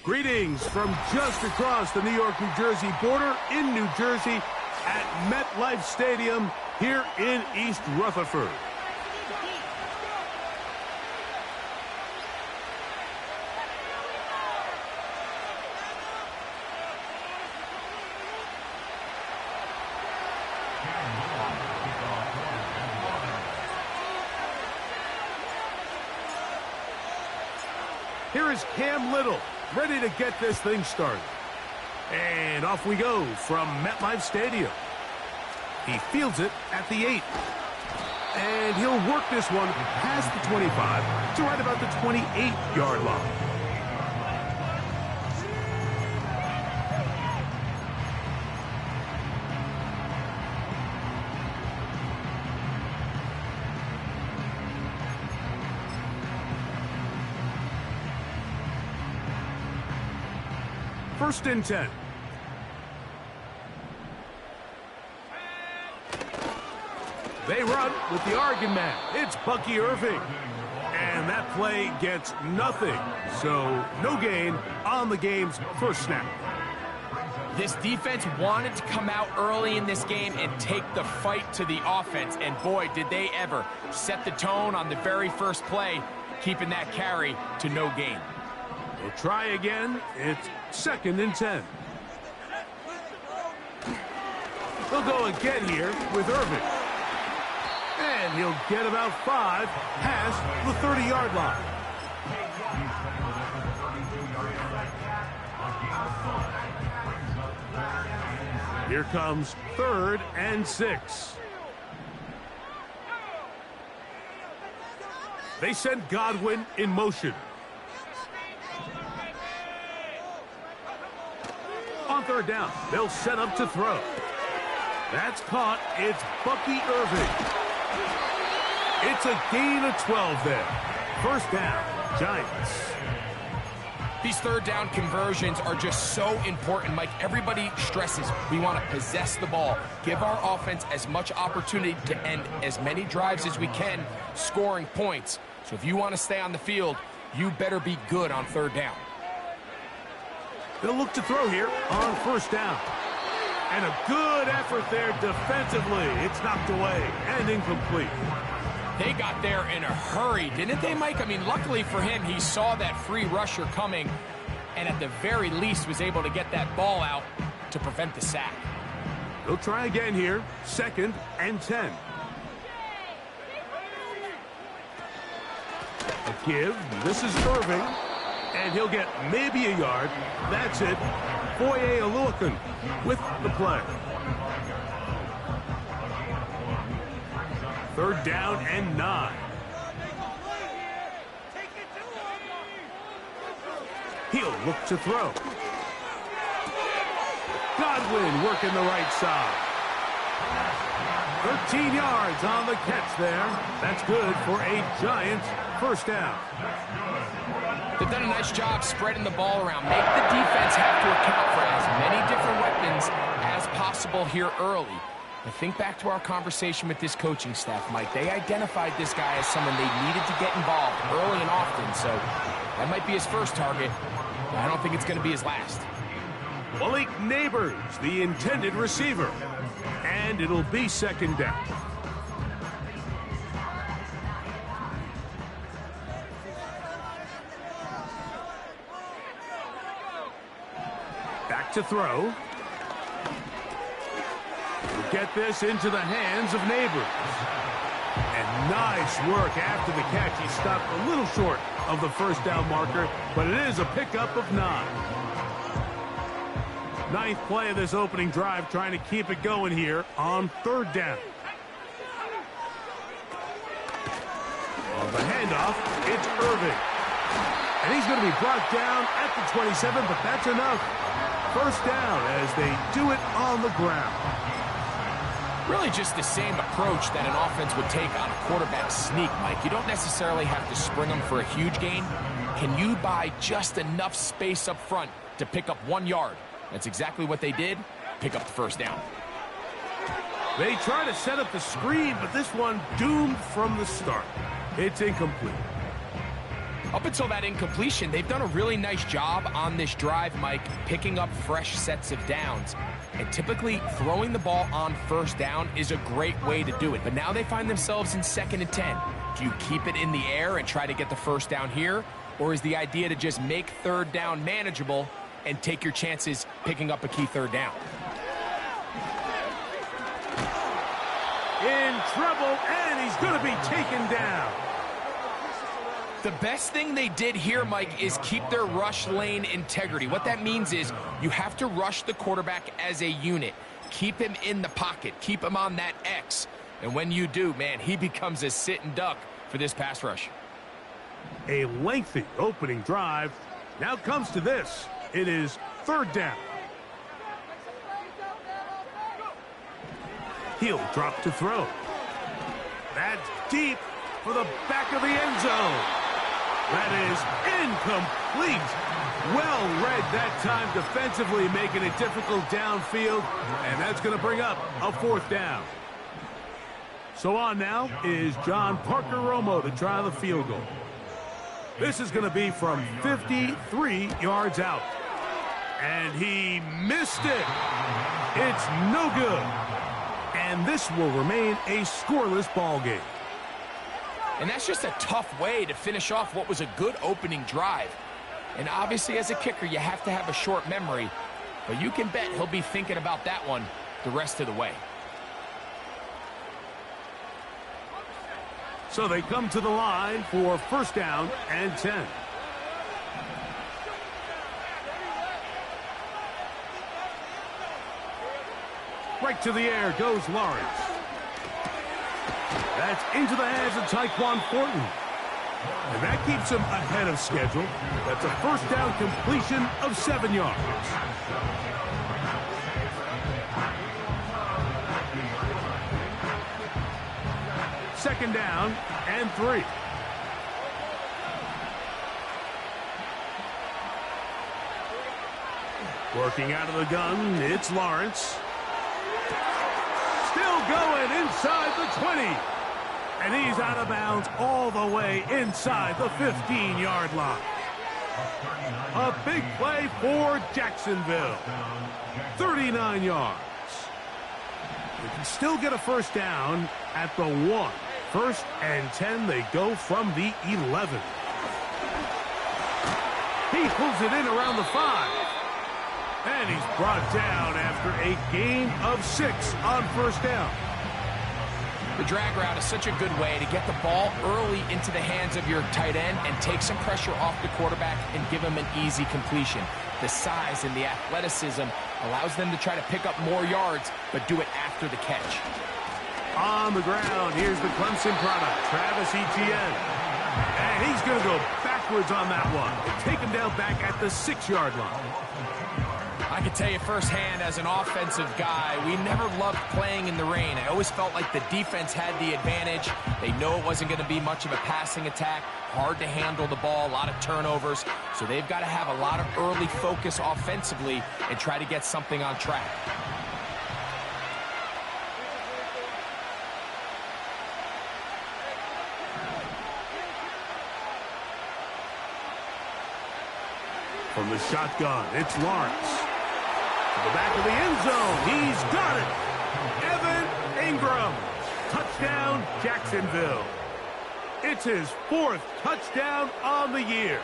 Greetings from just across the New York-New Jersey border in New Jersey at MetLife Stadium here in East Rutherford. Here is Cam Little, ready to get this thing started. And off we go from MetLife Stadium. He fields it at the 8. And he'll work this one past the 25 to right about the 28-yard line. First and 10. They run with the Oregon man. It's Bucky Irving. And that play gets nothing. So no gain on the game's first snap. This defense wanted to come out early in this game and take the fight to the offense. And boy, did they ever set the tone on the very first play, keeping that carry to no gain. We'll try again. It's second and 10. They'll go again here with Irving. And he'll get about 5 past the 30-yard line. Here comes third and 6. They send Godwin in motion. On third down, they'll set up to throw. That's caught. It's Bucky Irving. It's a gain of 12 there. First down, Giants. These third down conversions are just so important, Mike. Everybody stresses we want to possess the ball, give our offense as much opportunity to end as many drives as we can, scoring points. So if you want to stay on the field, you better be good on third down. They'll look to throw here on first down. And a good effort there defensively. It's knocked away and incomplete. They got there in a hurry, didn't they, Mike? I mean, luckily for him, he saw that free rusher coming and at the very least was able to get that ball out to prevent the sack. They'll try again here. Second and 10. A give. This is Irving. And he'll get maybe a yard. That's it. Foye Oluokun with the play. Third down and 9. He'll look to throw. Godwin working the right side. 13 yards on the catch there. That's good for a Giants first down. They've done a nice job spreading the ball around. Make the defense have to account for as many different weapons as possible here early. But think back to our conversation with this coaching staff, Mike. They identified this guy as someone they needed to get involved early and often. So that might be his first target, but I don't think it's going to be his last. Malik Neighbors, the intended receiver. And it'll be second down. Back to throw. We'll get this into the hands of Neighbors. And nice work after the catch. He stopped a little short of the first down marker, but it is a pickup of 9. Ninth play of this opening drive, trying to keep it going here on third down. On the handoff, it's Irving. And he's going to be brought down at the 27, but that's enough. First down as they do it on the ground. Really just the same approach that an offense would take on a quarterback sneak, Mike. You don't necessarily have to spring them for a huge gain. Can you buy just enough space up front to pick up 1 yard? That's exactly what they did. Pick up the first down. They try to set up the screen, but this one doomed from the start. It's incomplete. Up until that incompletion, they've done a really nice job on this drive, Mike, picking up fresh sets of downs. And typically, throwing the ball on first down is a great way to do it. But now they find themselves in 2nd and 10. Do you keep it in the air and try to get the first down here? Or is the idea to just make 3rd down manageable and take your chances picking up a key 3rd down? In trouble, and he's going to be taken down. The best thing they did here, Mike, is keep their rush lane integrity. What that means is you have to rush the quarterback as a unit. Keep him in the pocket. Keep him on that X. And when you do, man, he becomes a sitting duck for this pass rush. A lengthy opening drive. Now comes to this. It is 3rd down. He'll drop to throw. That's deep for the back of the end zone. That is incomplete. Well read that time defensively, making it difficult downfield, and that's going to bring up a 4th down. So on now is John Parker Romo to try the field goal. This is going to be from 53 yards out. And he missed it. It's no good. And this will remain a scoreless ball game. And that's just a tough way to finish off what was a good opening drive. And obviously, as a kicker, you have to have a short memory. But you can bet he'll be thinking about that one the rest of the way. So they come to the line for 1st down and 10. Right to the air goes Lawrence. That's into the hands of Tyquan Thornton. And that keeps him ahead of schedule. That's a 1st down completion of 7 yards. Second down and 3. Working out of the gun, it's Lawrence. Still going inside the 20. And he's out of bounds all the way inside the 15-yard line. A big play for Jacksonville. 39 yards. You can still get a 1st down at the 1. 1st and 10, they go from the 11. He pulls it in around the 5. And he's brought down after a gain of 6 on 1st down. The drag route is such a good way to get the ball early into the hands of your tight end and take some pressure off the quarterback and give him an easy completion. The size and the athleticism allows them to try to pick up more yards, but do it after the catch. On the ground, here's the Clemson product, Travis Etienne. And he's going to go backwards on that one and take him down back at the 6-yard line. I can tell you firsthand, as an offensive guy, we never loved playing in the rain. I always felt like the defense had the advantage. They know it wasn't going to be much of a passing attack, hard to handle the ball, a lot of turnovers. So they've got to have a lot of early focus offensively and try to get something on track. From the shotgun, it's Lawrence. To the back of the end zone, he's got it. Evan Ingram. Touchdown, Jacksonville. It's his 4th touchdown on the year.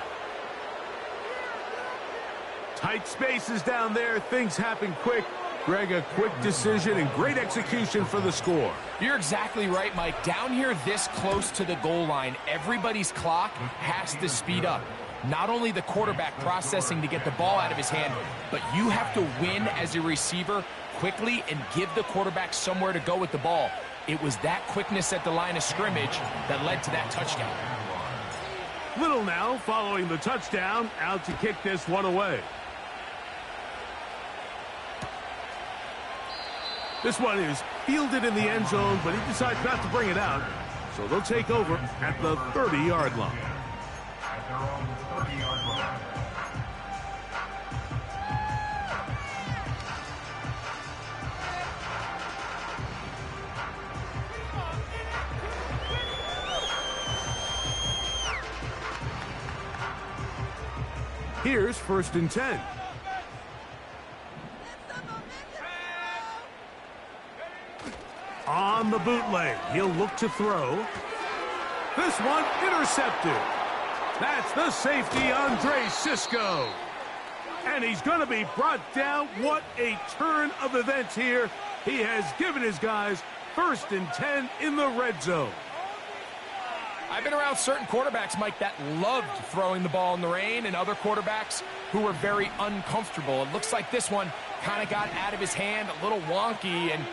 Tight spaces down there. Things happen quick. Greg, a quick decision and great execution for the score. You're exactly right, Mike. Down here this close to the goal line, everybody's clock has to speed up. Not only the quarterback processing to get the ball out of his hand, but you have to win as a receiver quickly and give the quarterback somewhere to go with the ball. It was that quickness at the line of scrimmage that led to that touchdown. Little now following the touchdown, out to kick this one away. This one is fielded in the end zone, but he decides not to bring it out. So they'll take over at the 30-yard line. Here's 1st and 10. On the bootleg, he'll look to throw. This one intercepted. That's the safety, Andre Cisco. And he's going to be brought down. What a turn of events here. He has given his guys 1st and 10 in the red zone. I've been around certain quarterbacks, Mike, that loved throwing the ball in the rain, and other quarterbacks who were very uncomfortable. It looks like this one kind of got out of his hand, a little wonky, and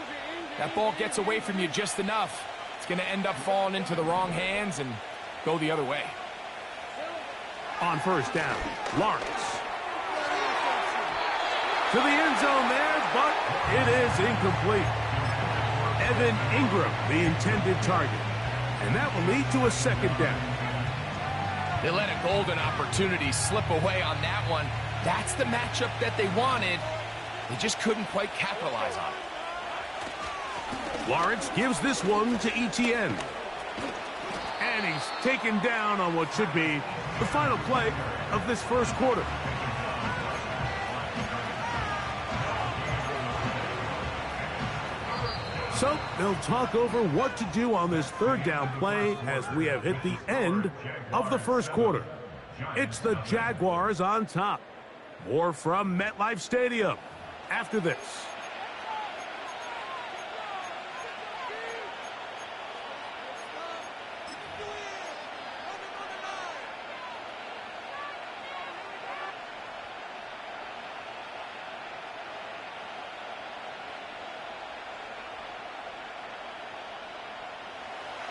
that ball gets away from you just enough. It's going to end up falling into the wrong hands and go the other way. On 1st down, Lawrence. To the end zone there, but it is incomplete. Evan Ingram, the intended target. And that will lead to a 2nd down. They let a golden opportunity slip away on that one. That's the matchup that they wanted. They just couldn't quite capitalize on it. Lawrence gives this one to Etienne. And he's taken down on what should be the final play of this 1st quarter. So they'll talk over what to do on this 3rd down play as we have hit the end of the 1st quarter. It's the Jaguars on top. More from MetLife Stadium after this.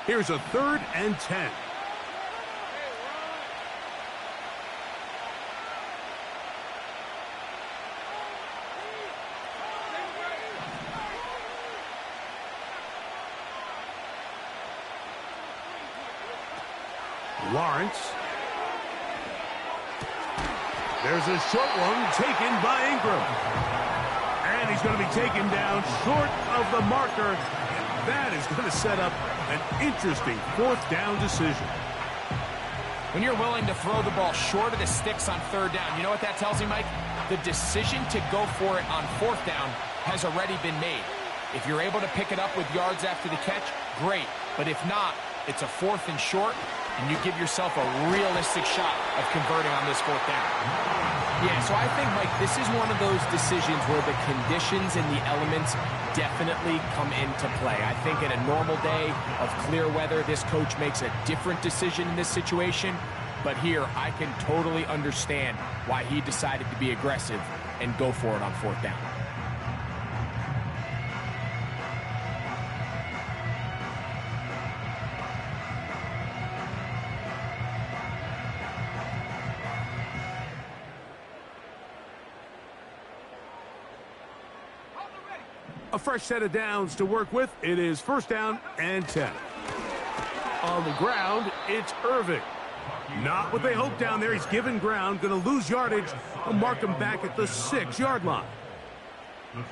Here's a 3rd and 10. Lawrence. There's a short one taken by Ingram. And he's going to be taken down short of the marker. That is going to set up an interesting 4th down decision. When you're willing to throw the ball short of the sticks on 3rd down, you know what that tells me, Mike? The decision to go for it on 4th down has already been made. If you're able to pick it up with yards after the catch, great. But if not, it's a 4th and short, and you give yourself a realistic shot of converting on this 4th down. Yeah, so I think, Mike, this is one of those decisions where the conditions and the elements definitely come into play. I think in a normal day of clear weather, this coach makes a different decision in this situation. But here, I can totally understand why he decided to be aggressive and go for it on 4th down. A fresh set of downs to work with. It is 1st down and 10. On the ground, it's Irving. Not what they hoped down there. He's given ground, going to lose yardage. They'll mark him back at the 6-yard line.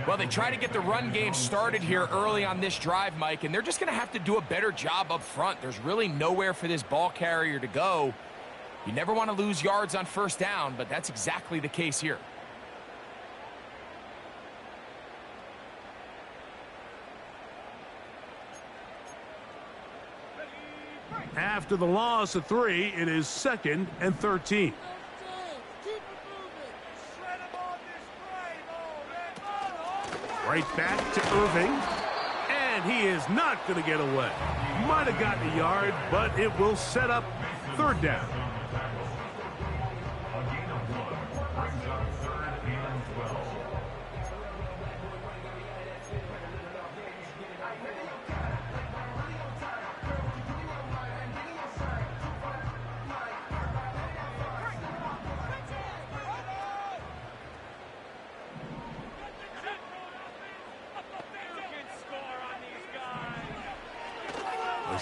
Well, they try to get the run game started here early on this drive, Mike, and they're just going to have to do a better job up front. There's really nowhere for this ball carrier to go. You never want to lose yards on 1st down, but that's exactly the case here. After the loss of 3, it is 2nd and 13. Right back to Irving. And he is not going to get away. Might have gotten a yard, but it will set up 3rd down.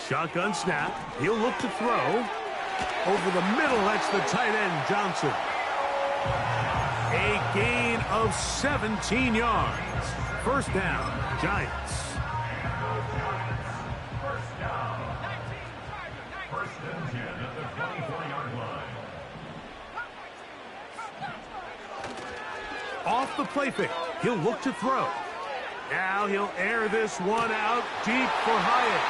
Shotgun snap. He'll look to throw. Over the middle, that's the tight end, Johnson. A gain of 17 yards. 1st down, Giants. Off the play fake, he'll look to throw. Now he'll air this one out deep for Hyatt.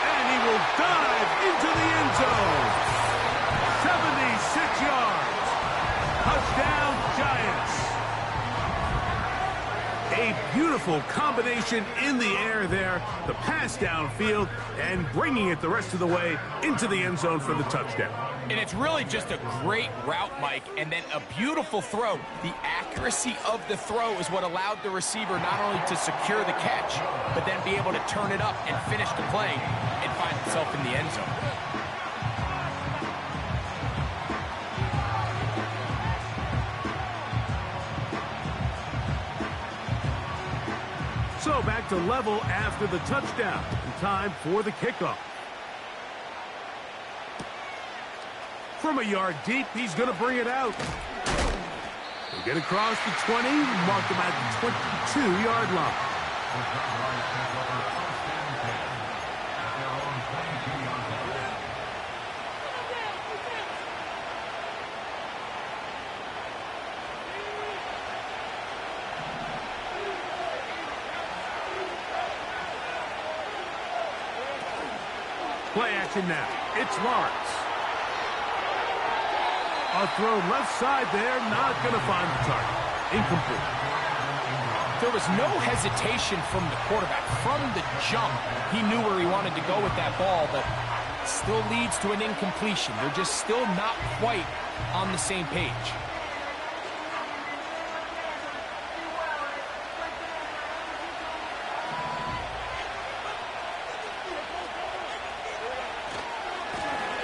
And he will dive into the end zone. 76 yards. Touchdown, Giants. A beautiful combination in the air there. The pass downfield and bringing it the rest of the way into the end zone for the touchdown. And it's really just a great route, Mike, and then a beautiful throw. The accuracy of the throw is what allowed the receiver not only to secure the catch, but then be able to turn it up and finish the play and find himself in the end zone. So back to level after the touchdown. And time for the kickoff. From a yard deep, he's going to bring it out. He'll get across the 20, mark him at the 22-yard line. Play action now. It's Lawrence. A throw left side there, not going to find the target. Incomplete. There was no hesitation from the quarterback. From the jump, he knew where he wanted to go with that ball, but still leads to an incompletion. They're just still not quite on the same page.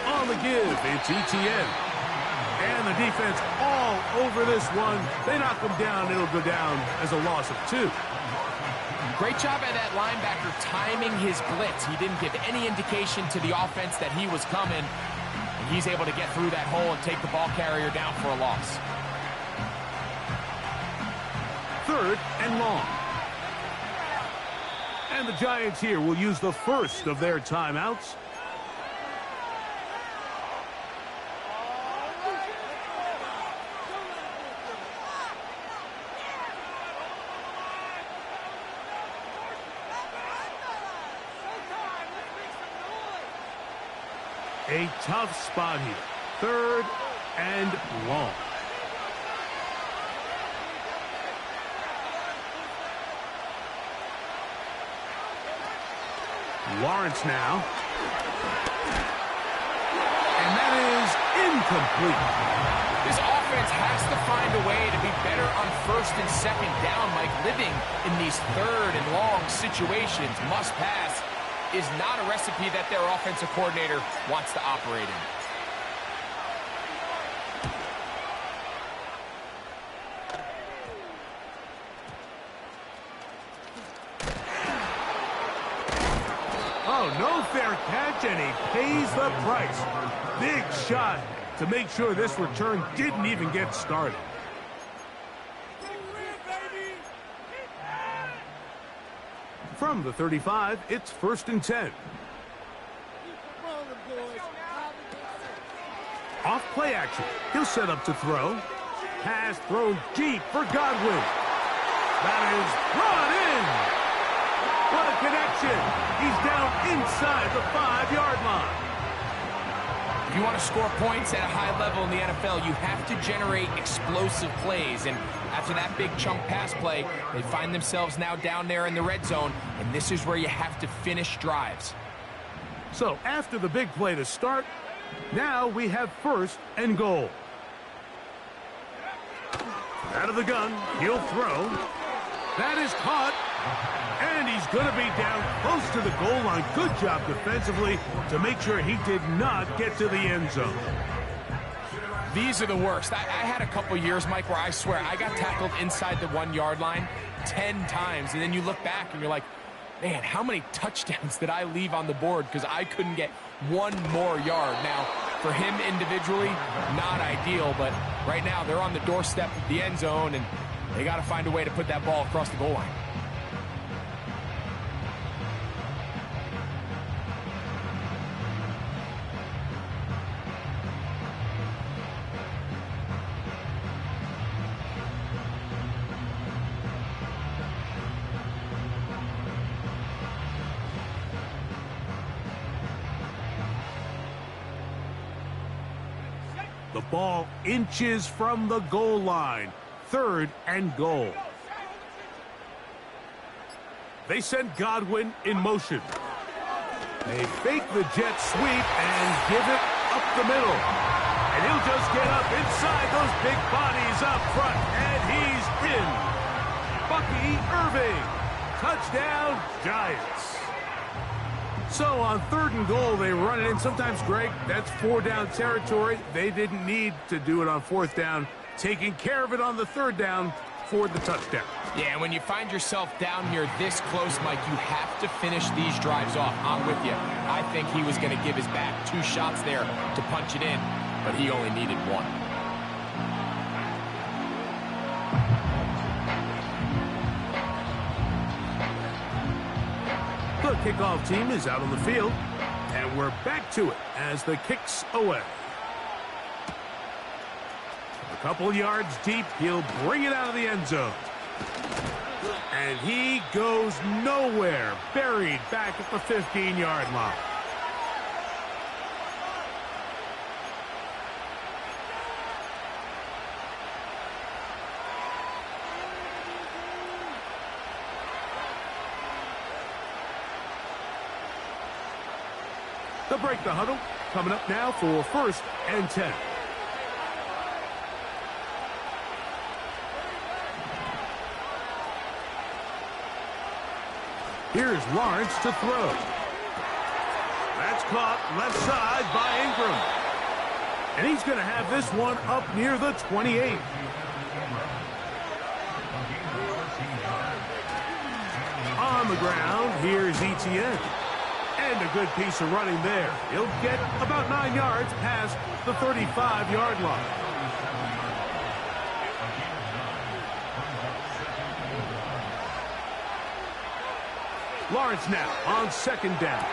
On the give, it's ETN. And the defense all over this one. They knock him down. It'll go down as a loss of 2. Great job by that linebacker timing his blitz. He didn't give any indication to the offense that he was coming. And he's able to get through that hole and take the ball carrier down for a loss. 3rd and long. And the Giants here will use the first of their timeouts. A tough spot here. 3rd and long. Lawrence now. And that is incomplete. This offense has to find a way to be better on 1st and 2nd down, Mike. Living in these 3rd and long situations, must pass, is not a recipe that their offensive coordinator wants to operate in. Oh, no fair catch, and he pays the price. Big shot to make sure this return didn't even get started. From the 35, it's 1st and 10. Off play action. He'll set up to throw. Pass thrown deep for Godwin. That is brought in. What a connection. He's down inside the 5-yard line. If you want to score points at a high level in the NFL, you have to generate explosive plays. And after that big chunk pass play, they find themselves now down there in the red zone, and this is where you have to finish drives. So after the big play to start, now we have 1st and goal. Out of the gun, he'll throw. That is caught. And he's going to be down close to the goal line. Good job defensively to make sure he did not get to the end zone. These are the worst. I had a couple years, Mike, where I swear I got tackled inside the 1-yard line 10 times. And then you look back and you're like, man, how many touchdowns did I leave on the board because I couldn't get one more yard? Now, for him individually, not ideal. But right now, they're on the doorstep of the end zone, and they got to find a way to put that ball across the goal line. The ball inches from the goal line. 3rd and goal. They send Godwin in motion. They fake the jet sweep and give it up the middle. And he'll just get up inside those big bodies up front. And he's in. Bucky Irving. Touchdown, Giants. So on 3rd and goal, they run it in. Sometimes, Greg, that's 4-down territory. They didn't need to do it on 4th down. Taking care of it on the 3rd down for the touchdown. Yeah, when you find yourself down here this close, Mike, you have to finish these drives off. I'm with you. I think he was going to give his back 2 shots there to punch it in, but he only needed 1. The kickoff team is out on the field, and we're back to it as the kick's away. A couple yards deep, he'll bring it out of the end zone. And he goes nowhere, buried back at the 15-yard line. They'll break the huddle. Coming up now for 1st and 10. Here's Lawrence to throw. That's caught left side by Ingram. And he's going to have this one up near the 28. On the ground, here's Etienne. And a good piece of running there. He'll get about 9 yards past the 35-yard line. Lawrence now on 2nd down.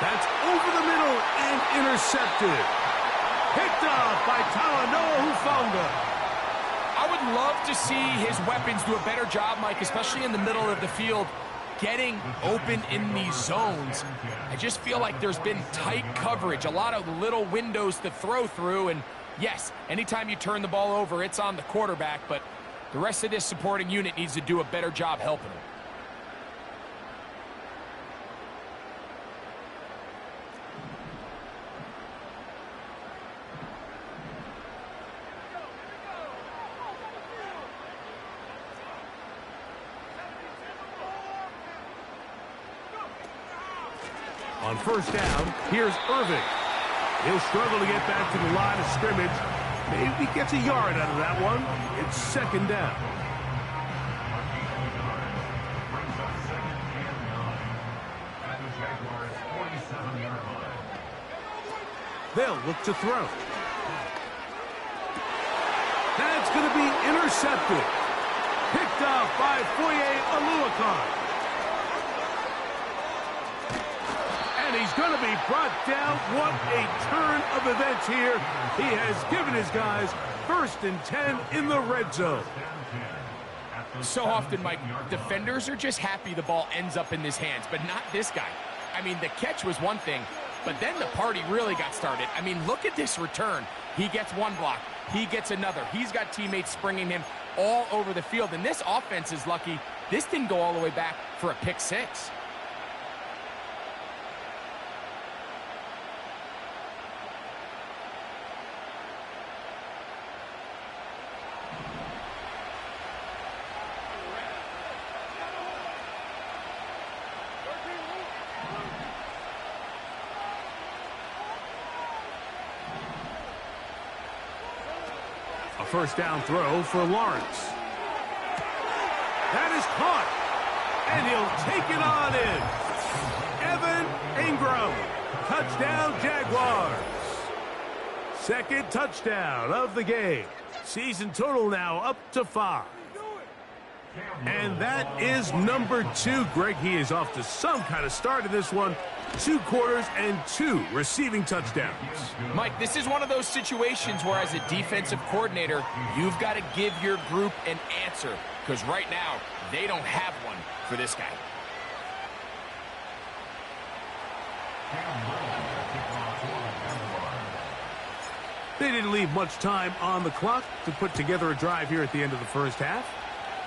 That's over the middle and intercepted. Picked off by Talanoa Hufanga. I would love to see his weapons do a better job, Mike, especially in the middle of the field, getting open in these zones. I just feel like there's been tight coverage, a lot of little windows to throw through, and yes, anytime you turn the ball over, it's on the quarterback, but the rest of this supporting unit needs to do a better job helping him. On 1st down, here's Irving. He'll struggle to get back to the line of scrimmage. Maybe gets a yard out of that one. It's 2nd down. They'll look to throw. That's going to be intercepted. Picked off by Foye Oluokun. He's going to be brought down. What a turn of events here. He has given his guys 1st and 10 in the red zone. So often, Mike, defenders are just happy the ball ends up in his hands, but not this guy. I mean, the catch was one thing, but then the party really got started. I mean, look at this return. He gets one block. He gets another. He's got teammates springing him all over the field, and this offense is lucky. This didn't go all the way back for a pick 6. A 1st down throw for Lawrence. That is caught. And he'll take it on in. Evan Ingram. Touchdown, Jaguars. 2nd touchdown of the game. Season total now up to 5. And that is number 2. Greg, he is off to some kind of start in this one. 2 quarters and 2 receiving touchdowns. Mike, this is one of those situations where as a defensive coordinator, you've got to give your group an answer, because right now, they don't have one for this guy. They didn't leave much time on the clock to put together a drive here at the end of the first half.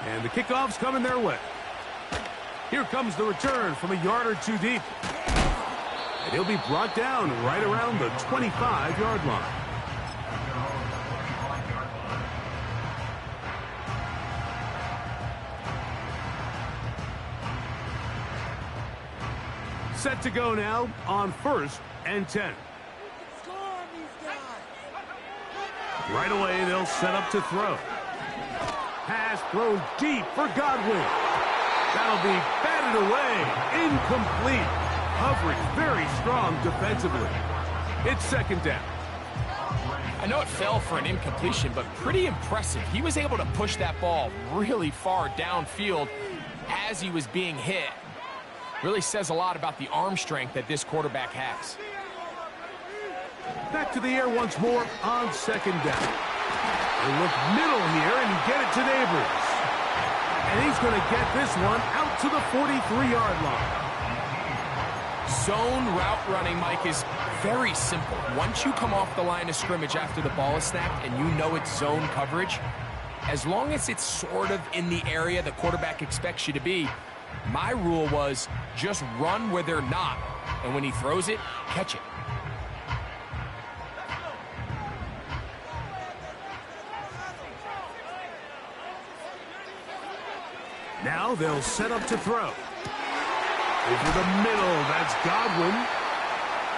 And the kickoff's coming their way. Here comes the return from a yard or two deep. And he'll be brought down right around the 25-yard line. Set to go now on 1st and 10. Right away, they'll set up to throw. Pass thrown deep for Godwin. That'll be batted away. Incomplete. Coverage very strong defensively. It's 2nd down. I know it fell for an incompletion, but pretty impressive. He was able to push that ball really far downfield as he was being hit. Really says a lot about the arm strength that this quarterback has. Back to the air once more on 2nd down. They look middle here and get it to Neighbors. And he's going to get this one out to the 43-yard line. Zone route running, Mike, is very simple. Once you come off the line of scrimmage after the ball is snapped and you know it's zone coverage, as long as it's sort of in the area the quarterback expects you to be, my rule was just run where they're not. And when he throws it, catch it. Now they'll set up to throw. Over the middle, that's Godwin.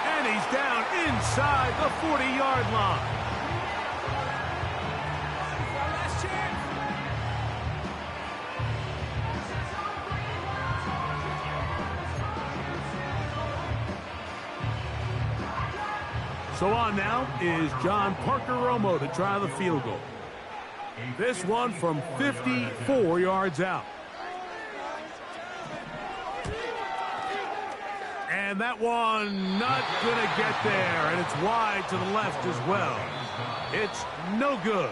And he's down inside the 40-yard line. So on now is John Parker Romo to try the field goal. This one from 54 yards out. And that one not going to get there, and it's wide to the left as well. It's no good.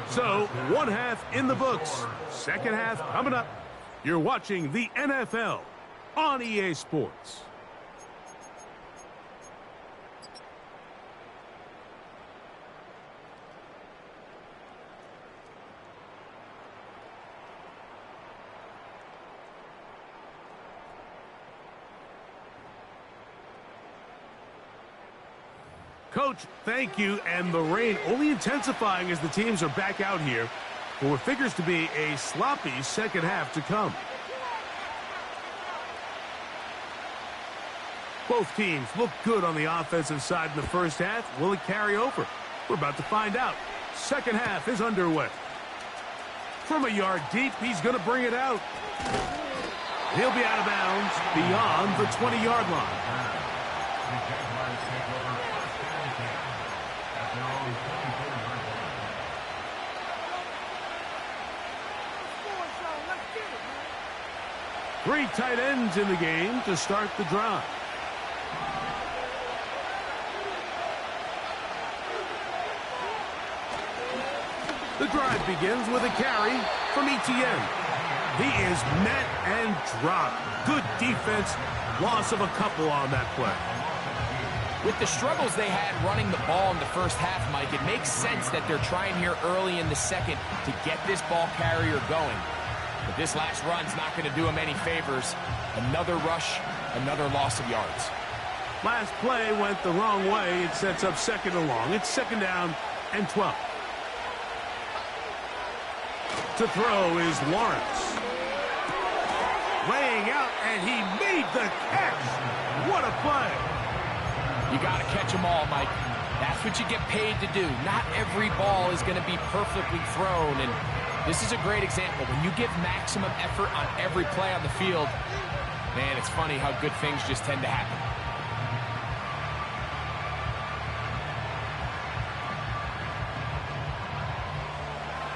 So, 1 half in the books. 2nd half coming up. You're watching the NFL on EA Sports. Coach, thank you, and the rain only intensifying as the teams are back out here for what figures to be a sloppy 2nd half to come. Both teams look good on the offensive side in the first half. Will it carry over? We're about to find out. 2nd half is underway. From a yard deep, he's going to bring it out. He'll be out of bounds beyond the 20-yard line. Three tight ends in the game to start the drive. The drive begins with a carry from Etienne. He is met and dropped. Good defense. Loss of a couple on that play. With the struggles they had running the ball in the first half, Mike, it makes sense that they're trying here early in the second to get this ball carrier going. But this last run's not going to do him any favors. Another rush, another loss of yards. Last play went the wrong way. It sets up 2nd and long. It's 2nd down and 12. To throw is Lawrence. Laying out, and he made the catch. What a play. You got to catch them all, Mike. That's what you get paid to do. Not every ball is going to be perfectly thrown, and this is a great example. When you give maximum effort on every play on the field, man, it's funny how good things just tend to happen.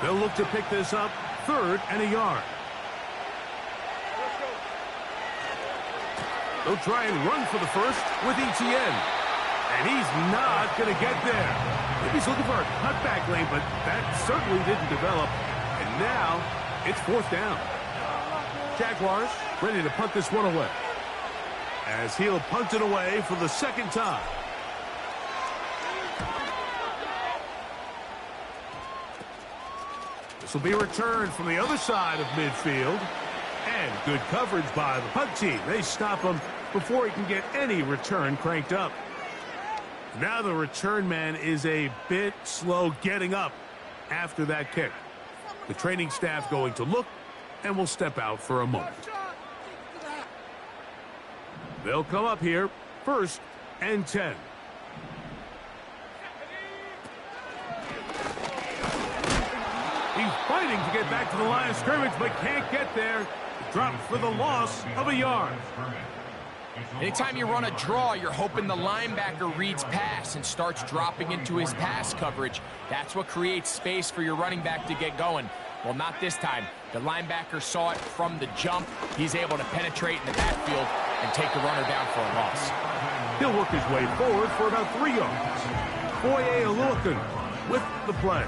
They'll look to pick this up 3rd and a yard. They'll try and run for the first with Etienne. And he's not going to get there. Maybe he's looking for a cutback lane, but that certainly didn't develop. And now it's 4th down. Jaguars ready to punt this one away. As he'll punt it away for the 2nd time. This will be returned from the other side of midfield. And good coverage by the punt team. They stop him before he can get any return cranked up. Now the return man is a bit slow getting up after that kick. The training staff going to look and will step out for a moment. They'll come up here, 1st and 10. He's fighting to get back to the line of scrimmage, but can't get there. Dropped for the loss of a yard. Anytime you run a draw, you're hoping the linebacker reads pass and starts dropping into his pass coverage. That's what creates space for your running back to get going. Well, not this time. The linebacker saw it from the jump. He's able to penetrate in the backfield and take the runner down for a loss. He'll work his way forward for about 3 yards. Foye Aluakin with the play.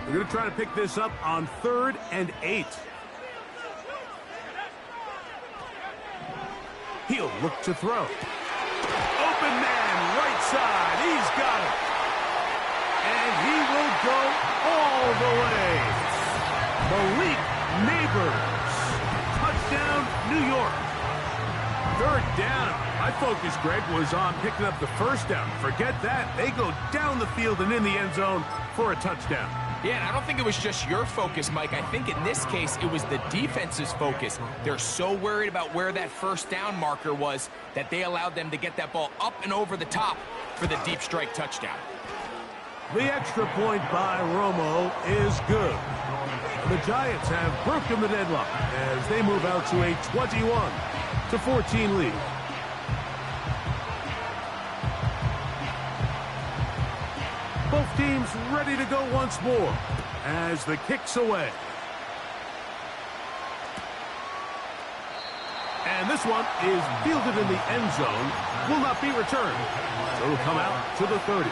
We're going to try to pick this up on 3rd and 8. He'll look to throw. Open man, right side. He's got it. And he will go all the way. Malik Neighbors. Touchdown, New York. 3rd down. My focus, Greg, was on picking up the 1st down. Forget that. They go down the field and in the end zone for a touchdown. Yeah, and I don't think it was just your focus, Mike. I think in this case, it was the defense's focus. They're so worried about where that 1st down marker was that they allowed them to get that ball up and over the top for the deep strike touchdown. The extra point by Romo is good. The Giants have broken the deadlock as they move out to a 21-14 lead. Both teams ready to go once more as the kick's away. And this one is fielded in the end zone. Will not be returned. So it'll come out to the 30.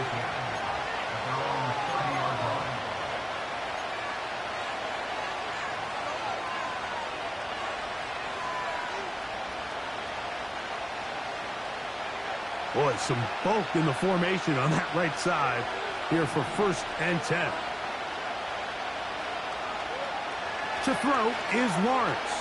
Boy, some bulk in the formation on that right side here for 1st and 10. To throw is Lawrence.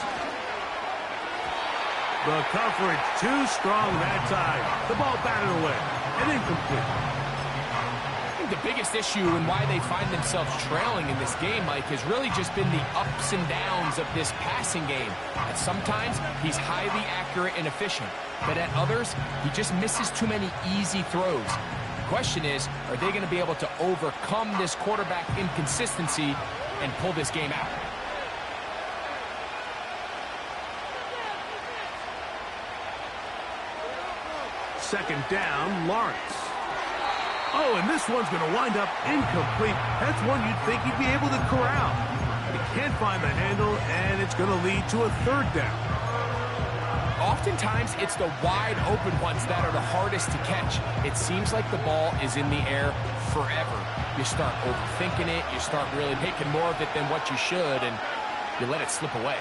The coverage too strong that time. The ball batted away and incomplete. I think the biggest issue and why they find themselves trailing in this game, Mike, has really just been the ups and downs of this passing game. At sometimes, he's highly accurate and efficient, but at others, he just misses too many easy throws. The question is, are they going to be able to overcome this quarterback inconsistency and pull this game out? Second down, Lawrence. Oh, and this one's going to wind up incomplete. That's one you'd think he'd be able to corral. He can't find the handle, and it's going to lead to a 3rd down. Oftentimes, it's the wide open ones that are the hardest to catch. It seems like the ball is in the air forever. You start overthinking it, you start really making more of it than what you should, and you let it slip away.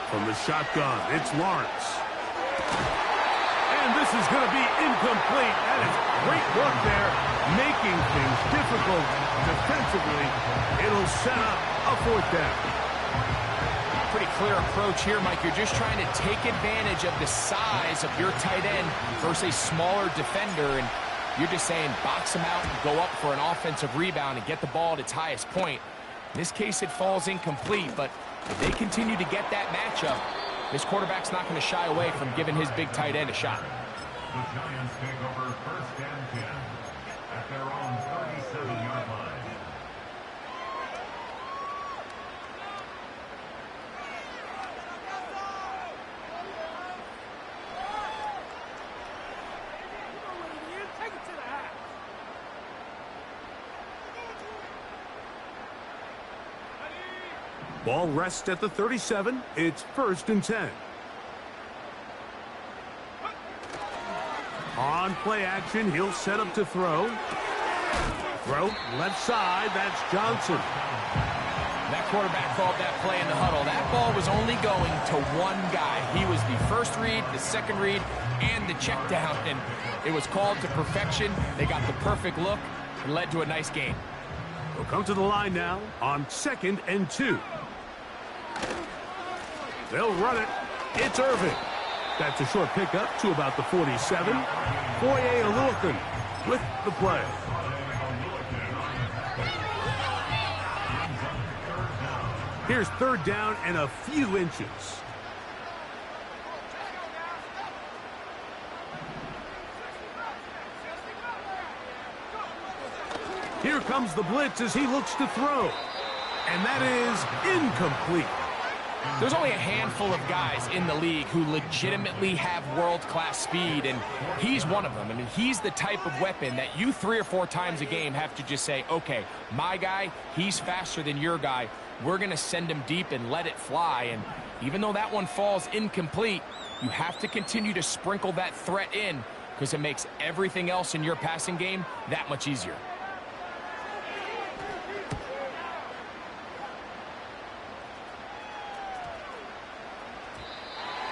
From the shotgun, it's Lawrence. And this is going to be incomplete. That is great work there, making things difficult defensively. It'll set up a 4th down. Pretty clear approach here, Mike. You're just trying to take advantage of the size of your tight end versus a smaller defender, and you're just saying box him out and go up for an offensive rebound and get the ball at its highest point. In this case, it falls incomplete, but if they continue to get that matchup, this quarterback's not going to shy away from giving his big tight end a shot. The Giants take over 1st and 10 at their own 37-yard line. Ball rests at the 37. It's 1st and 10. On play action, he'll set up to throw. Throw left side, that's Johnson. That quarterback called that play in the huddle. That ball was only going to one guy. He was the first read, the second read, and the check down, and it was called to perfection. They got the perfect look and led to a nice game. We'll come to the line now on 2nd and 2. They'll run it. It's Irving. That's a short pickup to about the 47. Foye Oluokun with the play. Here's 3rd down and a few inches. Here comes the blitz as he looks to throw. And that is incomplete. There's only a handful of guys in the league who legitimately have world-class speed, and he's one of them. I mean, he's the type of weapon that you 3 or 4 times a game have to just say, okay, my guy, he's faster than your guy. We're going to send him deep and let it fly. And even though that one falls incomplete, you have to continue to sprinkle that threat in because it makes everything else in your passing game that much easier.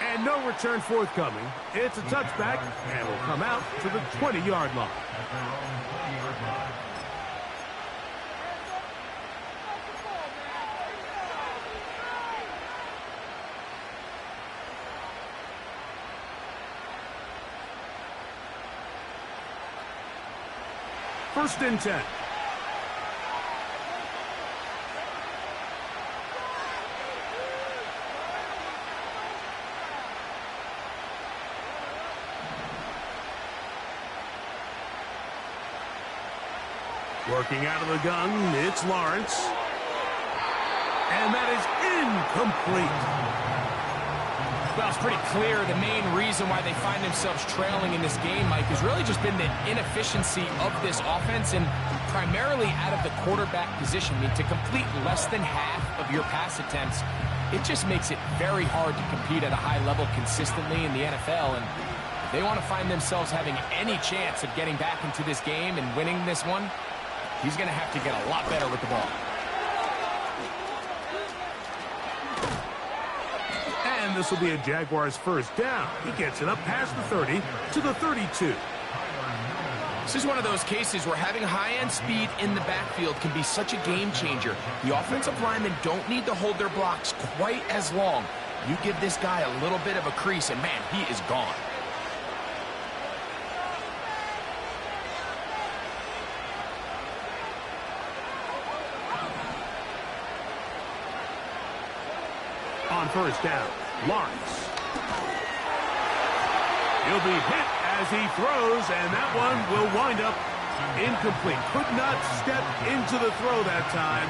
And no return forthcoming. It's a touchback, and will come out to the 20-yard line. First and 10. Working out of the gun, it's Lawrence. And that is incomplete. Well, it's pretty clear the main reason why they find themselves trailing in this game, Mike, has really just been the inefficiency of this offense and primarily out of the quarterback position. I mean, to complete less than half of your pass attempts, it just makes it very hard to compete at a high level consistently in the NFL. And if they want to find themselves having any chance of getting back into this game and winning this one, he's going to have to get a lot better with the ball. And this will be a Jaguars first down. He gets it up past the 30 to the 32. This is one of those cases where having high-end speed in the backfield can be such a game changer. The offensive linemen don't need to hold their blocks quite as long. You give this guy a little bit of a crease, and man, he is gone. On first down, Lawrence. He'll be hit as he throws, and that one will wind up incomplete. Could not step into the throw that time.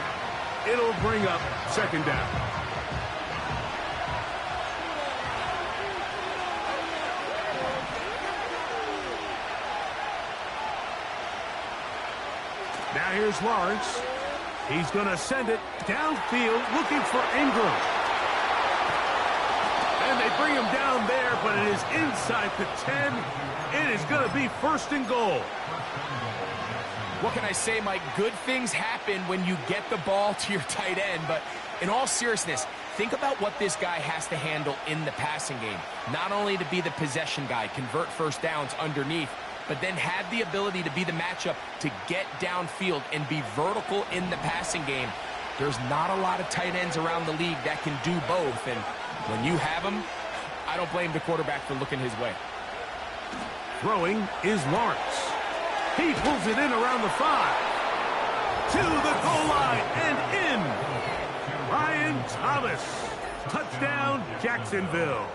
It'll bring up 2nd down. Now here's Lawrence. He's going to send it downfield looking for Ingram. And they bring him down there, but it is inside the 10. It is going to be 1st and goal. What can I say, Mike? Good things happen when you get the ball to your tight end, but in all seriousness, think about what this guy has to handle in the passing game. Not only to be the possession guy, convert first downs underneath, but then have the ability to be the matchup to get downfield and be vertical in the passing game. There's not a lot of tight ends around the league that can do both, and when you have them, I don't blame the quarterback for looking his way. Throwing is Lawrence. He pulls it in around the 5. To the goal line and in. Ryan Thomas. Touchdown, Jacksonville.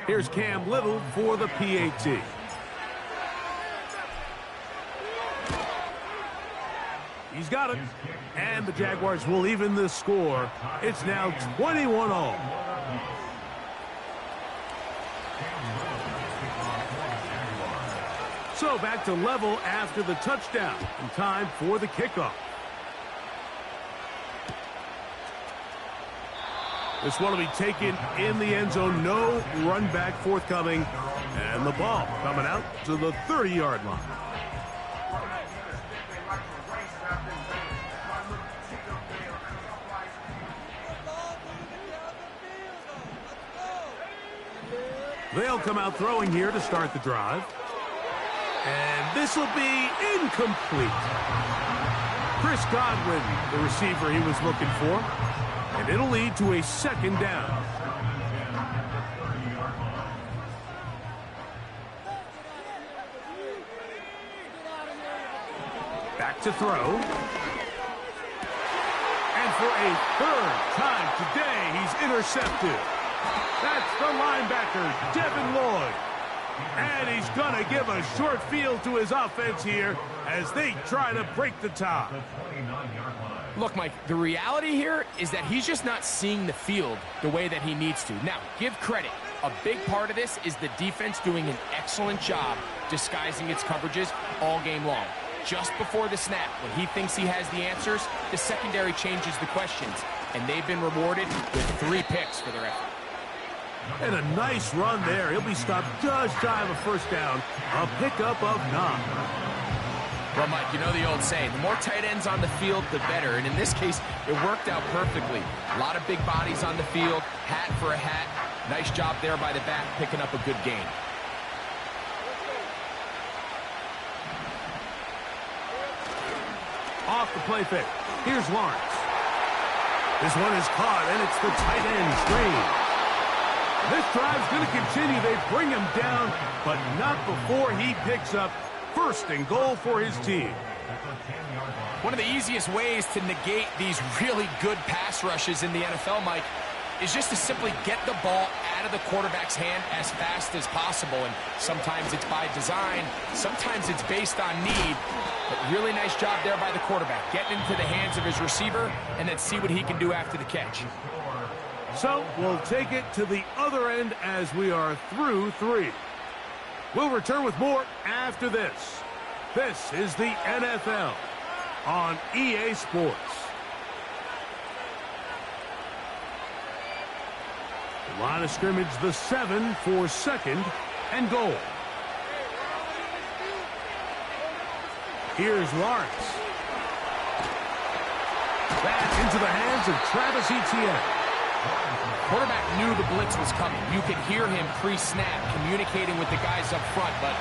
Here's Cam Little for the PAT. He's got it. And the Jaguars will even the score. It's now 21-all. So back to level after the touchdown. And time for the kickoff. This one will be taken in the end zone. No run back forthcoming. And the ball coming out to the 30-yard line. They'll come out throwing here to start the drive. And this will be incomplete. Chris Godwin, the receiver he was looking for. And it'll lead to a second down. Back to throw. And for a third time today, he's intercepted. That's the linebacker, Devin Lloyd. And he's going to give a short field to his offense here as they try to break the tie. Look, Mike, the reality here is that he's just not seeing the field the way that he needs to. Now, give credit. A big part of this is the defense doing an excellent job disguising its coverages all game long. Just before the snap, when he thinks he has the answers, the secondary changes the questions, and they've been rewarded with 3 picks for their effort. And a nice run there. He'll be stopped just shy of a first down. A pickup of 9. Well, Mike, you know the old saying, the more tight ends on the field, the better. And in this case, it worked out perfectly. A lot of big bodies on the field, hat for a hat. Nice job there by the back, picking up a good gain. Off the play fake. Here's Lawrence. This one is caught, and it's the tight end screen. This drive's going to continue. They bring him down, but not before he picks up first and goal for his team. One of the easiest ways to negate these really good pass rushes in the NFL, Mike, is just to simply get the ball out of the quarterback's hand as fast as possible. And sometimes it's by design, sometimes it's based on need. But really nice job there by the quarterback, getting into the hands of his receiver and then see what he can do after the catch. So we'll take it to the other end as we are through 3. We'll return with more after this. This is the NFL on EA Sports. The line of scrimmage, the 7 for second and goal. Here's Lawrence. Back into the hands of Travis Etienne. Quarterback knew the blitz was coming. You could hear him pre-snap communicating with the guys up front, but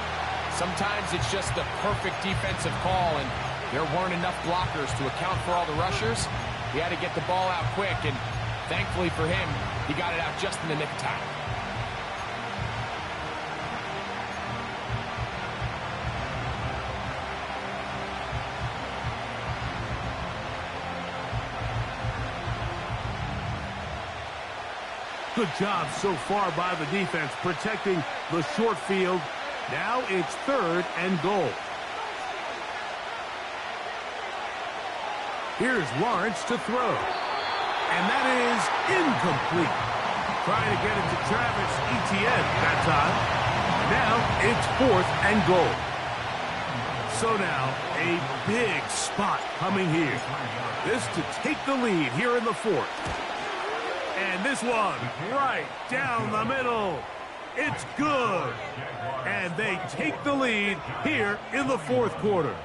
sometimes it's just the perfect defensive call, and there weren't enough blockers to account for all the rushers. He had to get the ball out quick, and thankfully for him, he got it out just in the nick of time. Good job so far by the defense protecting the short field. Now it's 3rd and goal. Here's Lawrence to throw. And that is incomplete. Trying to get it to Travis Etienne that time. Now it's 4th and goal. So now a big spot coming here. This to take the lead here in the 4th. And this one right down the middle. It's good. And they take the lead here in the 4th quarter.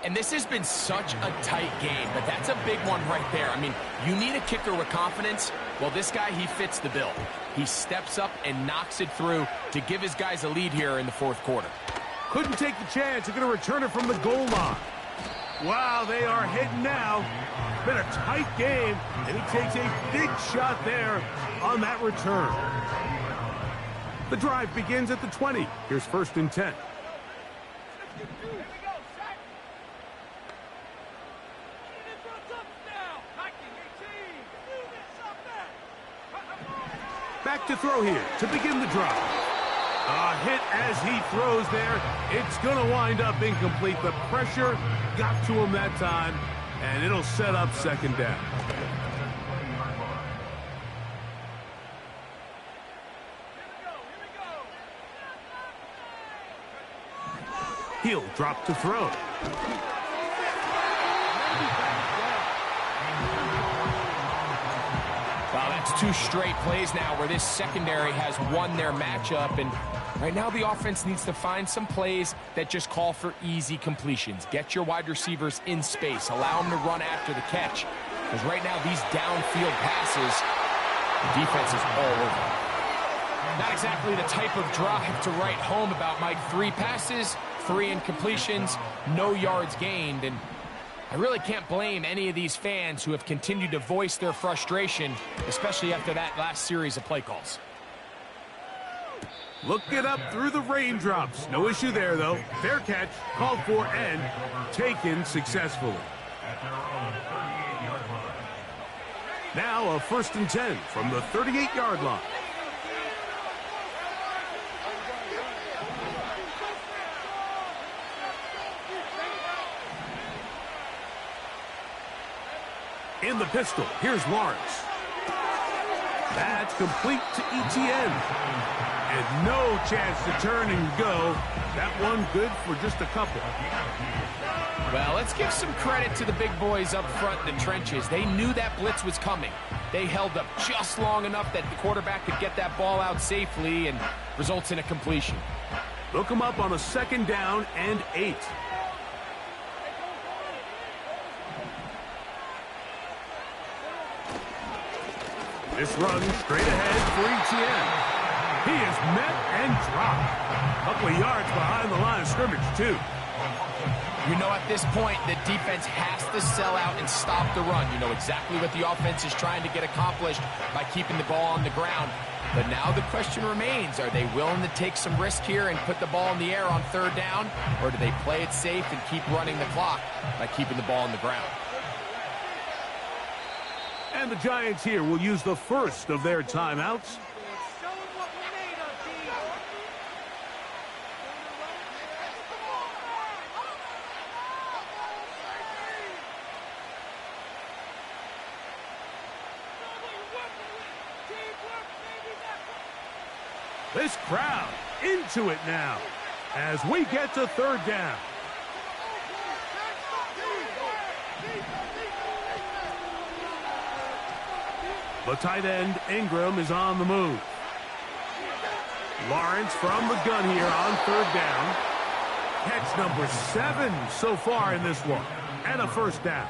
And this has been such a tight game, but that's a big one right there. I mean, you need a kicker with confidence. Well, this guy, he fits the bill. He steps up and knocks it through to give his guys a lead here in the 4th quarter. Couldn't take the chance. They're going to return it from the goal line. Wow, they are hitting now. It's been a tight game, and he takes a big shot there on that return. The drive begins at the 20. Here's 1st and 10. Back to throw here to begin the drive. A hit as he throws there. It's going to wind up incomplete. The pressure got to him that time, and it'll set up 2nd down. He'll drop to throw. Wow, that's 2 straight plays now where this secondary has won their matchup, and right now the offense needs to find some plays that just call for easy completions. Get your wide receivers in space. Allow them to run after the catch, because right now these downfield passes, the defense is all over. Not exactly the type of drive to write home about, Mike. 3 passes, 3 incompletions, no yards gained. And I really can't blame any of these fans who have continued to voice their frustration, especially after that last series of play calls. Looking up through the raindrops. No issue there, though. Fair catch, called for, and taken successfully. Now a 1st and 10 from the 38-yard line. In the pistol, here's Lawrence. That's complete to ETN. And no chance to turn and go. That one good for just a couple. Well, let's give some credit to the big boys up front in the trenches. They knew that blitz was coming. They held up just long enough that the quarterback could get that ball out safely and results in a completion. Look them up on a 2nd down and 8. This run straight ahead for ETN. He is met and dropped. A couple of yards behind the line of scrimmage, too. You know, at this point, the defense has to sell out and stop the run. You know exactly what the offense is trying to get accomplished by keeping the ball on the ground. But now the question remains, are they willing to take some risk here and put the ball in the air on 3rd down? Or do they play it safe and keep running the clock by keeping the ball on the ground? And the Giants here will use the first of their timeouts. This crowd into it now as we get to 3rd down. The tight end, Ingram, is on the move. Lawrence from the gun here on 3rd down. Catch number 7 so far in this one. And a 1st down.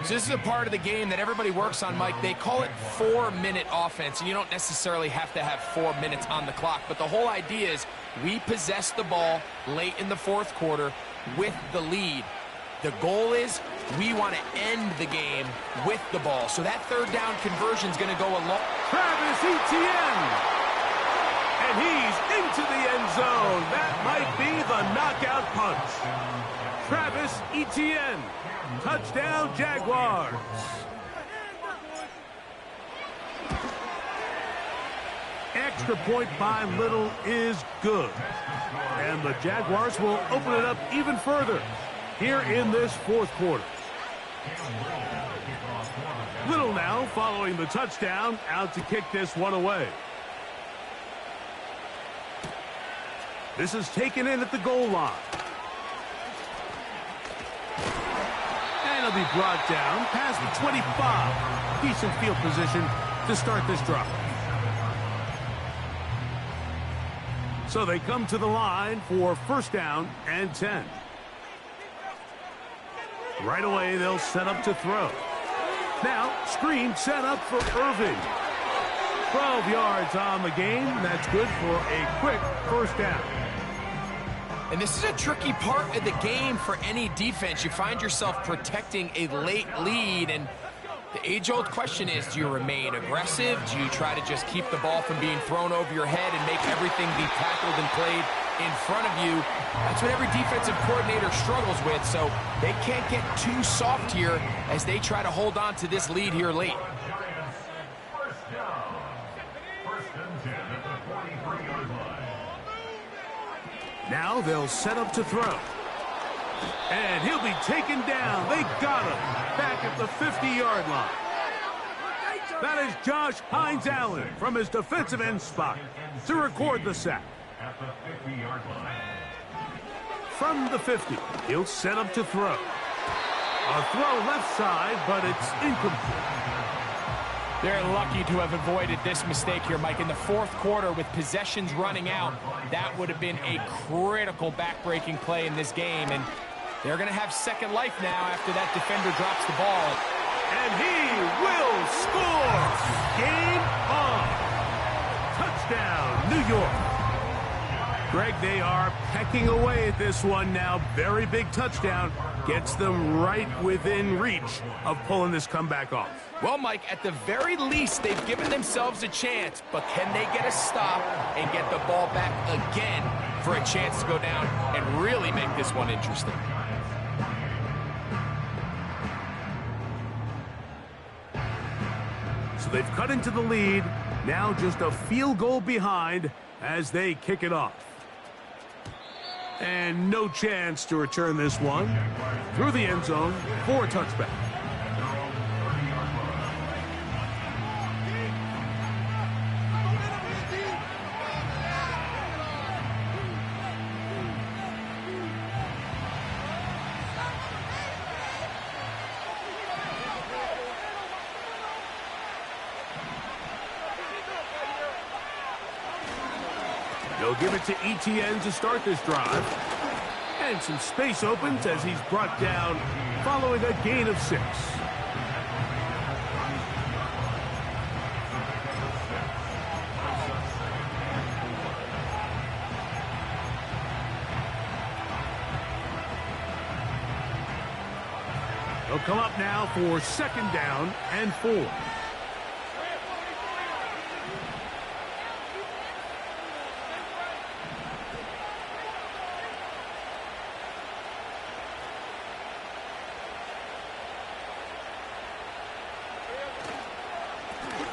So this is a part of the game that everybody works on, Mike. They call it 4-minute offense, and you don't necessarily have to have 4 minutes on the clock. But the whole idea is we possess the ball late in the 4th quarter with the lead. The goal is we want to end the game with the ball. So that 3rd down conversion is going to go a long. Travis Etienne. And he's into the end zone. That might be the knockout punch. Travis Etienne. Touchdown, Jaguars. Extra point by Little is good. And the Jaguars will open it up even further here in this 4th quarter. Little now following the touchdown, out to kick this one away. This is taken in at the goal line. And it'll be brought down past the 25. Decent field position to start this drive. So they come to the line for 1st down and 10. Right away, they'll set up to throw. Now, screen set up for Irving. 12 yards on the game. That's good for a quick 1st down. And this is a tricky part of the game for any defense. You find yourself protecting a late lead, and the age-old question is, do you remain aggressive? Do you try to just keep the ball from being thrown over your head and make everything be tackled and played in front of you? That's what every defensive coordinator struggles with, so they can't get too soft here as they try to hold on to this lead here late. Now they'll set up to throw. And he'll be taken down. They got him back at the 50-yard line. That is Josh Hines-Allen from his defensive end spot to record the sack. At the 50-yard line. From the 50, he'll set up to throw. A throw left side, but it's incomplete. They're lucky to have avoided this mistake here, Mike. In the 4th quarter, with possessions running out, that would have been a critical back-breaking play in this game. And they're going to have second life now after that defender drops the ball. And he will score! Game on! York. Greg, they are pecking away at this one now. Very big touchdown. Gets them right within reach of pulling this comeback off. Well, Mike, at the very least, they've given themselves a chance, but can they get a stop and get the ball back again for a chance to go down and really make this one interesting? So they've cut into the lead. Now just a field goal behind as they kick it off. And no chance to return this one through the end zone for a touchback. They'll give it to Etienne to start this drive. And some space opens as he's brought down following a gain of 6. They'll come up now for 2nd down and 4.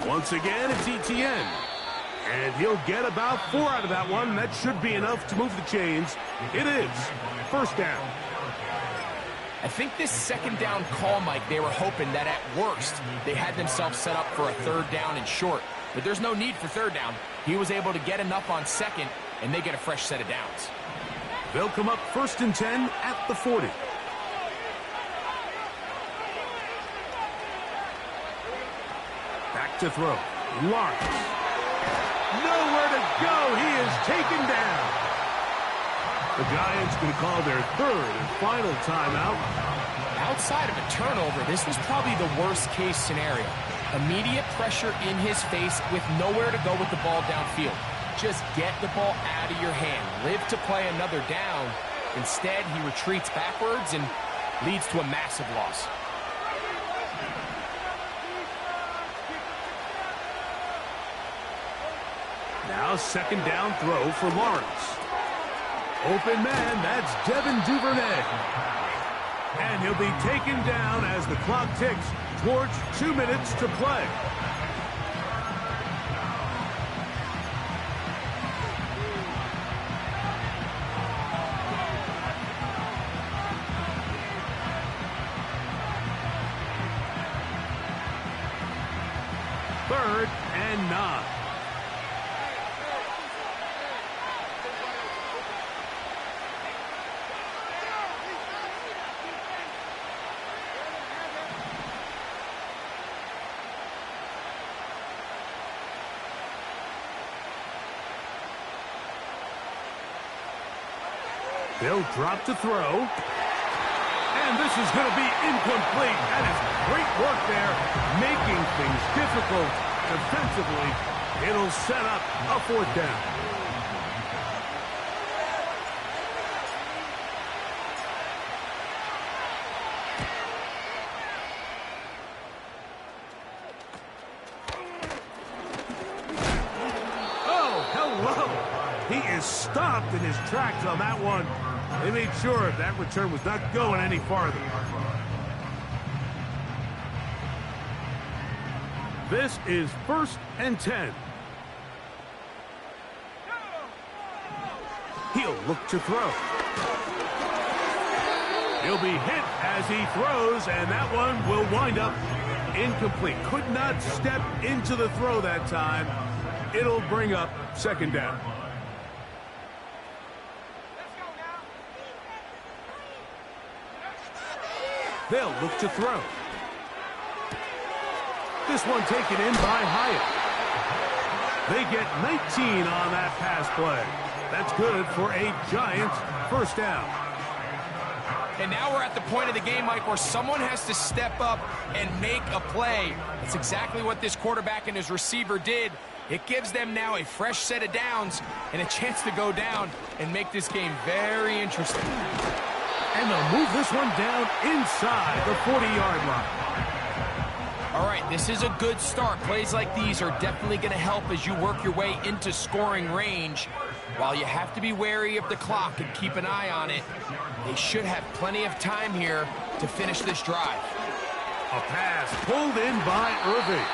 Once again, it's Etienne. And he'll get about 4 out of that one. That should be enough to move the chains. It is 1st down. I think this 2nd down call, Mike, they were hoping that at worst they had themselves set up for a 3rd down and short. But there's no need for 3rd down. He was able to get enough on 2nd, and they get a fresh set of downs. They'll come up 1st and 10 at the 40. Back to throw. Lawrence. Nowhere to go. He is taken down. The Giants going to call their 3rd and final timeout. Outside of a turnover, this was probably the worst-case scenario. Immediate pressure in his face with nowhere to go with the ball downfield. Just get the ball out of your hand. Live to play another down. Instead, he retreats backwards and leads to a massive loss. Now 2nd down throw for Lawrence. Open man, that's Devin Duvernay. And he'll be taken down as the clock ticks towards 2 minutes to play. Third and 9. They'll drop to throw. And this is going to be incomplete. That is great work there, making things difficult defensively. It'll set up a 4th down. Oh, hello. He is stopped in his tracks on that one. They made sure that return was not going any farther. This is 1st and 10. He'll look to throw. He'll be hit as he throws, and that one will wind up incomplete. Could not step into the throw that time. It'll bring up 2nd down. They'll look to throw. This one taken in by Hyatt. They get 19 on that pass play. That's good for a Giants 1st down. And now we're at the point of the game, Mike, where someone has to step up and make a play. That's exactly what this quarterback and his receiver did. It gives them now a fresh set of downs and a chance to go down and make this game very interesting. And they'll move this one down inside the 40-yard line. All right, this is a good start. Plays like these are definitely going to help as you work your way into scoring range. While you have to be wary of the clock and keep an eye on it, they should have plenty of time here to finish this drive. A pass pulled in by Irving.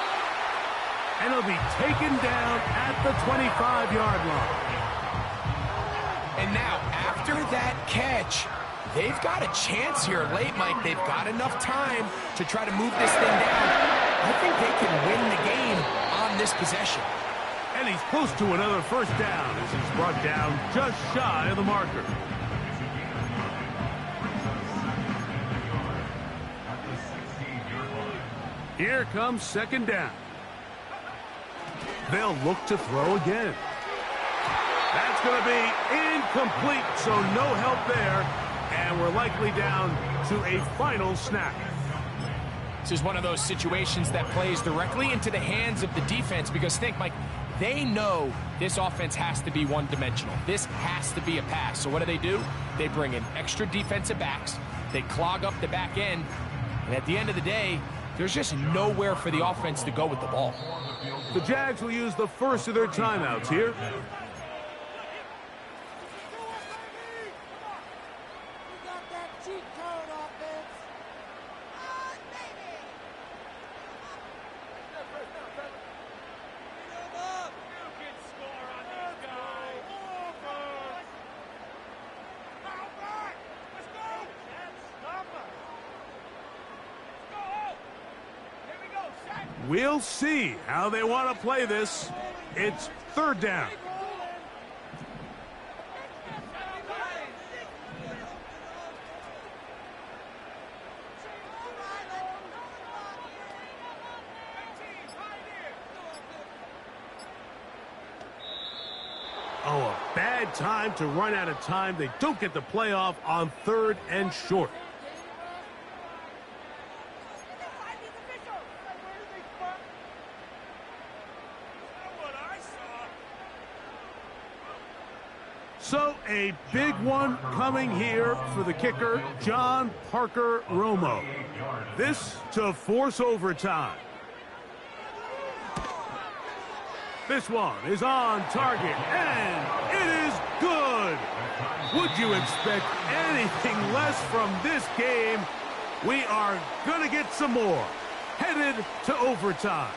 And it'll be taken down at the 25-yard line. And now, after that catch, they've got a chance here late, Mike. They've got enough time to try to move this thing down. I think they can win the game on this possession. And he's close to another first down as he's brought down just shy of the marker. Here comes second down. They'll look to throw again. That's going to be incomplete, so no help there. And we're likely down to a final snap. This is one of those situations that plays directly into the hands of the defense because think, Mike, they know this offense has to be one-dimensional. This has to be a pass. So what do? They bring in extra defensive backs. They clog up the back end. And at the end of the day, there's just nowhere for the offense to go with the ball. The Jags will use the first of their timeouts here. We'll see how they want to play this. It's third down. Oh, a bad time to run out of time. They don't get the playoff on third and short. So a big one coming here for the kicker, John Parker Romo. This to force overtime. This one is on target, and it is good. Would you expect anything less from this game? We are going to get some more. Headed to overtime.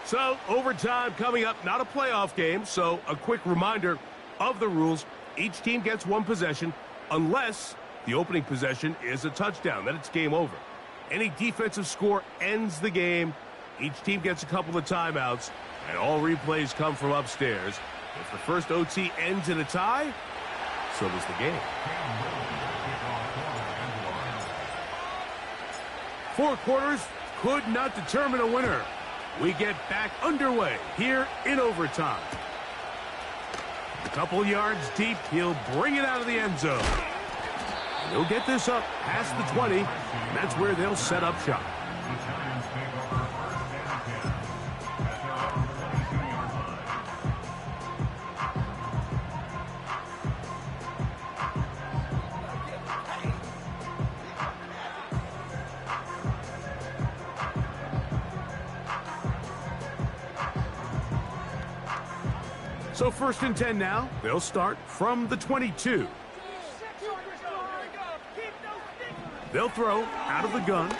So overtime coming up, not a playoff game, so a quick reminder of the rules. Each team gets one possession unless the opening possession is a touchdown. Then it's game over. Any defensive score ends the game. Each team gets a couple of timeouts, and all replays come from upstairs. If the first OT ends in a tie, so does the game. 4 quarters could not determine a winner. We get back underway here in overtime. A couple yards deep, he'll bring it out of the end zone. He'll get this up past the 20, and that's where they'll set up shop. So first and 10 now. They'll start from the 22. They'll throw out of the gun.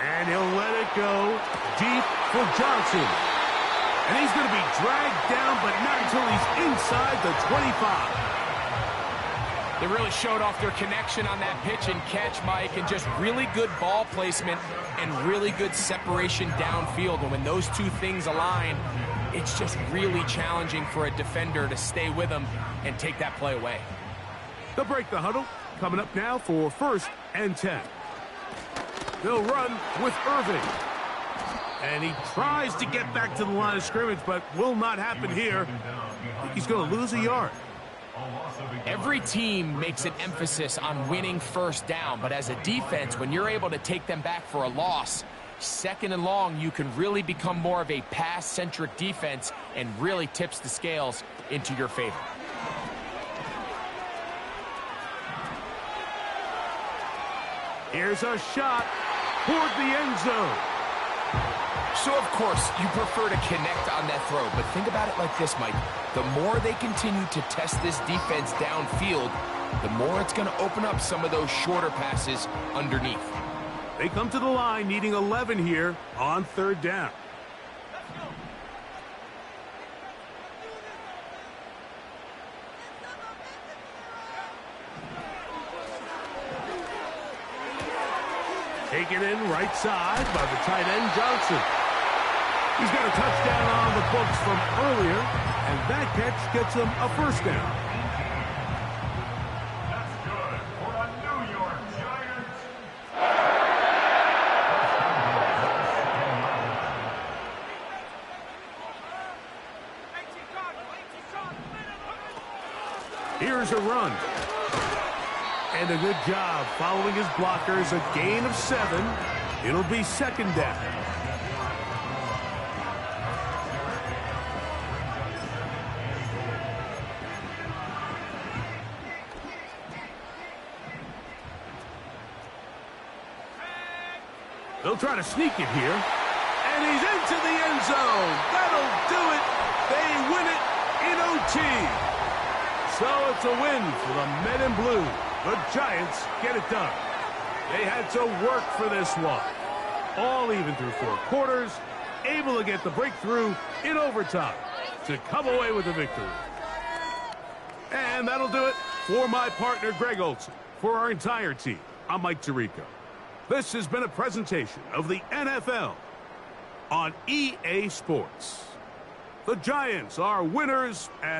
And he'll let it go deep for Johnson. And he's going to be dragged down, but not until he's inside the 25. They really showed off their connection on that pitch and catch, Mike, and just really good ball placement and really good separation downfield. And when those two things align, it's just really challenging for a defender to stay with them and take that play away. They'll break the huddle. Coming up now for first and 10. They'll run with Irving. And he tries to get back to the line of scrimmage, but will not happen here. I think he's going to lose a yard. Every team makes an emphasis on winning first down, but as a defense, when you're able to take them back for a loss, Second and long, you can really become more of a pass-centric defense and really tips the scales into your favor. Here's a shot toward the end zone. So, of course, you prefer to connect on that throw, but think about it like this, Mike. The more they continue to test this defense downfield, the more it's going to open up some of those shorter passes underneath. They come to the line needing 11 here on third down. Taken in right side by the tight end Johnson. He's got a touchdown on the books from earlier, and that catch gets him a first down. That's good for the New York Giants. Here's a run. And a good job following his blockers. A gain of 7. It'll be second down. They'll try to sneak it here. And he's into the end zone. That'll do it. They win it in OT. So it's a win for the men in blue. The Giants get it done. They had to work for this one. All even through 4 quarters, able to get the breakthrough in overtime to come away with the victory. And that'll do it for my partner, Greg Olson. For our entire team, I'm Mike Tirico. This has been a presentation of the NFL on EA Sports. The Giants are winners.